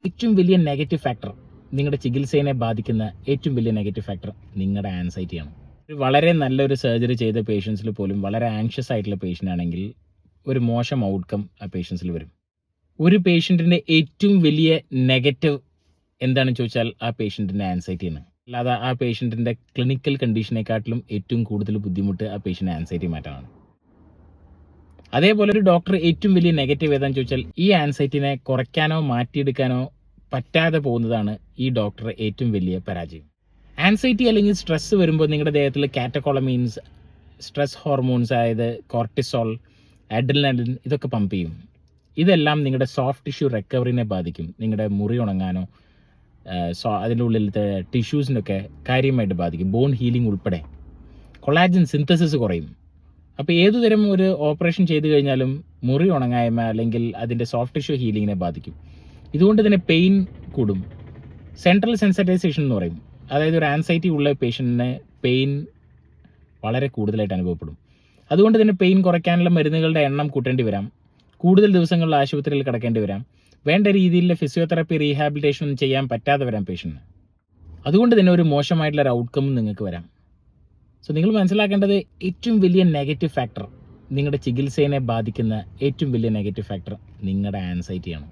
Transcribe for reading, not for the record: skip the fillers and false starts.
ഏറ്റവും വലിയ negative factor, നിങ്ങളുടെ ചികിത്സയെ ബാധിക്കുന്ന ഏറ്റവും വലിയ നെഗറ്റീവ് ഫാക്ടർ നിങ്ങളുടെ ആൻസൈറ്റിയാണ്. വളരെ നല്ലൊരു സർജറി ചെയ്ത പേഷ്യൻസിൽ പോലും വളരെ ആങ്ഷ്യസ് ആയിട്ടുള്ള പേഷ്യൻ്റ് ആണെങ്കിൽ ഒരു മോശം ഔട്ട്കം ആ പേഷ്യൻസിൽ വരും. ഒരു പേഷ്യൻറ്റിൻ്റെ ഏറ്റവും വലിയ നെഗറ്റീവ് എന്താണെന്ന് ചോദിച്ചാൽ ആ പേഷ്യൻറ്റിൻ്റെ ആൻസൈറ്റിയാണ്. അല്ലാതെ ആ പേഷ്യൻറ്റിൻ്റെ ക്ലിനിക്കൽ കണ്ടീഷനെക്കാട്ടിലും ഏറ്റവും കൂടുതൽ ബുദ്ധിമുട്ട് ആ പേഷ്യൻ്റ് ആൻസൈറ്റി മാറ്റാനാണ്. അതേപോലെ ഒരു ഡോക്ടർ ഏറ്റവും വലിയ നെഗറ്റീവ് ഏതാണെന്ന് ചോദിച്ചാൽ ഈ ആൻസൈറ്റിനെ കുറയ്ക്കാനോ മാറ്റിയെടുക്കാനോ പറ്റാതെ പോകുന്നതാണ് ഈ ഡോക്ടറെ ഏറ്റവും വലിയ പരാജയം. ആൻസൈറ്റി അല്ലെങ്കിൽ സ്ട്രെസ് വരുമ്പോൾ നിങ്ങളുടെ ദേഹത്തിൽ കാറ്റക്കോളമീൻസ്, സ്ട്രെസ് ഹോർമോൺസ് അതായത് കോർട്ടിസോൾ, അഡ്രിനലിൻ ഇതൊക്കെ പമ്പ് ചെയ്യും. ഇതെല്ലാം നിങ്ങളുടെ സോഫ്റ്റ് ടിഷ്യൂ റിക്കവറിനെ ബാധിക്കും. നിങ്ങളുടെ മുറി ഉണങ്ങാനോ അതിൻ്റെ ഉള്ളിലത്തെ ടിഷ്യൂസിനൊക്കെ കാര്യമായിട്ട് ബാധിക്കും. ബോൺ ഹീലിംഗ് ഉൾപ്പെടെ. കൊളാജൻ സിന്തസിസ് കുറയും. അപ്പോൾ ഏതുതരം ഒരു ഓപ്പറേഷൻ ചെയ്തു കഴിഞ്ഞാലും മുറി ഉണങ്ങായ്മ അല്ലെങ്കിൽ അതിൻ്റെ സോഫ്റ്റ് ടിഷ്യൂ ഹീലിങ്ങിനെ ബാധിക്കും. ഇതുകൊണ്ട് തന്നെ പെയിൻ കൂടും. സെൻട്രൽ സെൻസിറ്റൈസേഷൻ എന്ന് പറയും. അതായത് ഒരു ആൻസൈറ്റി ഉള്ള പേഷ്യൻറ്റിന് പെയിൻ വളരെ കൂടുതലായിട്ട് അനുഭവപ്പെടും. അതുകൊണ്ട് തന്നെ പെയിൻ കുറയ്ക്കാനുള്ള മരുന്നുകളുടെ എണ്ണം കൂട്ടേണ്ടി വരാം. കൂടുതൽ ദിവസങ്ങളിൽ ആശുപത്രിയിൽ കിടക്കേണ്ടി വരാം. വേണ്ട രീതിയിലുള്ള ഫിസിയോതെറാപ്പി, റീഹാബിലിറ്റേഷൻ ഒന്നും ചെയ്യാൻ പറ്റാതെ വരാം പേഷ്യൻറ്റിന്. അതുകൊണ്ട് തന്നെ ഒരു മോശമായിട്ടുള്ളൊരു ഔട്ട്കമ്മും നിങ്ങൾക്ക് വരാം. സോ നിങ്ങൾ മനസ്സിലാക്കേണ്ടത് ഏറ്റവും വലിയ നെഗറ്റീവ് ഫാക്ടർ, നിങ്ങളുടെ ചികിത്സയെ ബാധിക്കുന്ന ഏറ്റവും വലിയ നെഗറ്റീവ് ഫാക്ടർ നിങ്ങളുടെ ആൻസൈറ്റിയാണ്.